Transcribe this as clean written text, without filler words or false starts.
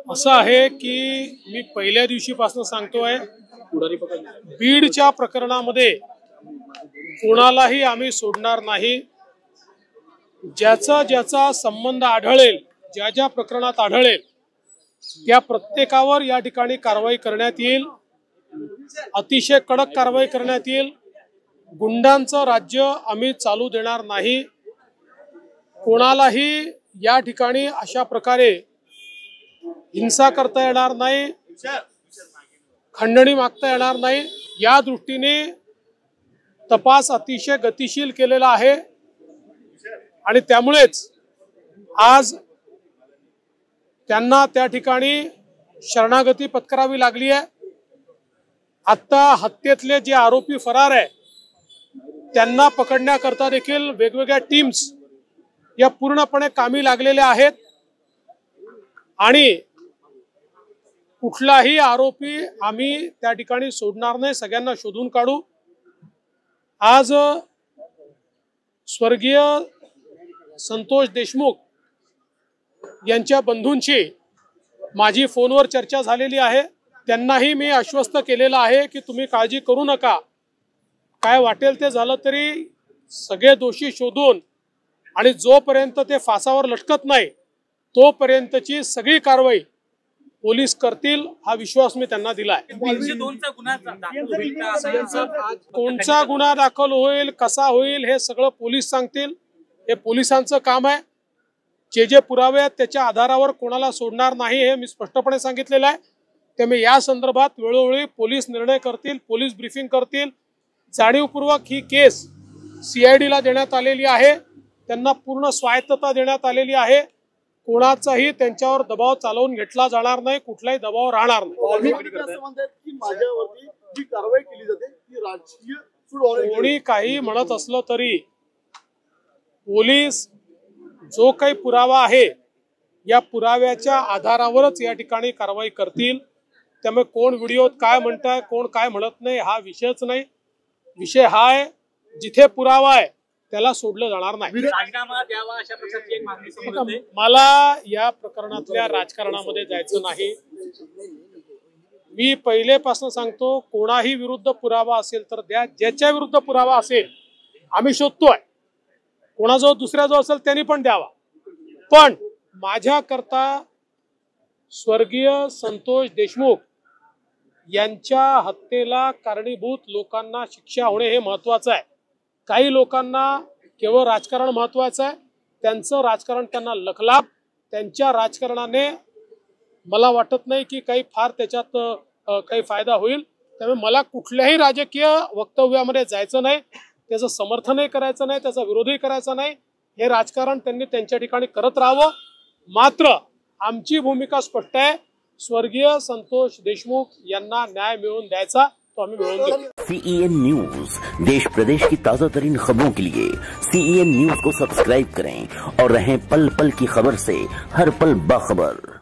असं आहे की मी पहिल्या दिवशीपासून सांगतोय, बीडच्या प्रकरणामध्ये कोणालाही आम्ही सोडणार नाही। ज्याचा ज्याचा संबंध आढळेल, ज्या ज्या प्रकरणात आढळेल त्या प्रत्येकावर या ठिकाणी कारवाई करण्यात येईल। अतिशय कडक कारवाई करण्यात येईल। गुंडांचं राज्य आम्ही चालू देणार नाही। कोणालाही या ठिकाणी अशा प्रकारे हिंसा करता येणार नाही, खंडणी मागता येणार नाही। या दृष्टीने तपास अतिशय गतिशील केलेला आहे आणि त्यामुळेच आज त्यांना त्या ठिकाणी शरणागती पत्करावी लागली आहे। आता हत्येतले जे आरोपी फरार आहे त्यांना पकडण्याकरता देखील वेगवेगळ्या टीम्स या पूर्णपणे कामी लागलेल्या आहेत आणि कुठलाही आरोपी आम्ही त्या ठिकाणी सोडणार नाही, सगळ्यांना शोधून काढू। आज स्वर्गीय संतोष देशमुख यांच्या बंधूंची माझी फोनवर चर्चा झालेली आहे। त्यांनाही मी आश्वस्त केलेलं आहे की तुम्ही काळजी करू नका, काय वाटेल ते झालं तरी सगळे दोषी शोधून आणि जोपर्यंत ते फासावर लटकत नाही तोपर्यंतची सगळी कारवाई पोलीस करतील, हा विश्वास मी त्यांना दिला आहे। कोणचा गुन्हा दाखल होईल, कसा होईल हे सगळं पोलीस सांगतील, हे पोलिसांचं काम आहे। जे पुरावे आहेत त्याच्या आधारावर कोणाला सोडणार नाही हे मी स्पष्टपणे सांगितलेलं आहे। त्यामुळे या संदर्भात वेळोवेळी पोलीस निर्णय करतील, पोलीस ब्रीफिंग करतील। जाणीवपूर्वक ही केस CIDला देण्यात आलेली आहे, त्यांना पूर्ण स्वायत्तता देण्यात आलेली आहे। कोणाचाही त्यांच्यावर दबाव चालवून घेतला जाणार नाही, कुठलाही दबाव राहणार नाही। कोणी काही म्हणत असलं तरी पोलीस जो काही पुरावा आहे या पुराव्याच्या आधारावरच या ठिकाणी कारवाई करतील। त्यामुळे कोण व्हिडिओत काय म्हणताय, कोण काय म्हणत नाही हा विषयच नाही। विषय हा आहे जिथे पुरावा आहे त्याला सोडलं जाणार नाही। मला या प्रकरणातल्या राजकारणामध्ये जायचं नाही। मी पहिलेपासून सांगतो, कोणाही विरुद्ध पुरावा असेल तर द्या, ज्याच्या विरुद्ध पुरावा असेल आम्ही शोधतोय, कोणाजवळ दुसऱ्याजवळ असेल त्यांनी पण द्यावा। पण माझ्याकरता स्वर्गीय संतोष देशमुख यांच्या हत्येला कारणीभूत लोकांना शिक्षा होणे हे महत्त्वाचं आहे। काही लोकांना केवळ राजकारण महत्त्वाचं आहे, त्यांचं राजकारण त्यांना लखलाभ, त्यांच्या राजकारणाने मला वाटत नाही की काही फार त्याच्यात काही फायदा होईल। त्यामुळे मला कुठल्याही राजकीय वक्तव्यामध्ये जायचं नाही, त्याचं समर्थनही करायचं नाही, त्याचा विरोधही करायचा नाही। हे राजकारण त्यांनी त्यांच्या ठिकाणी करत राहावं। मात्र आमची भूमिका स्पष्ट आहे, स्वर्गीय संतोष देशमुख यांना न्याय मिळवून द्यायचा, तो हमें मिळवून देंगे। CEN न्यूज, देश प्रदेश की ताजा तरीन खबरों के लिए CEN न्यूज को सब्सक्राइब करें और रहें पल पल की खबर से हर पल बाखबर।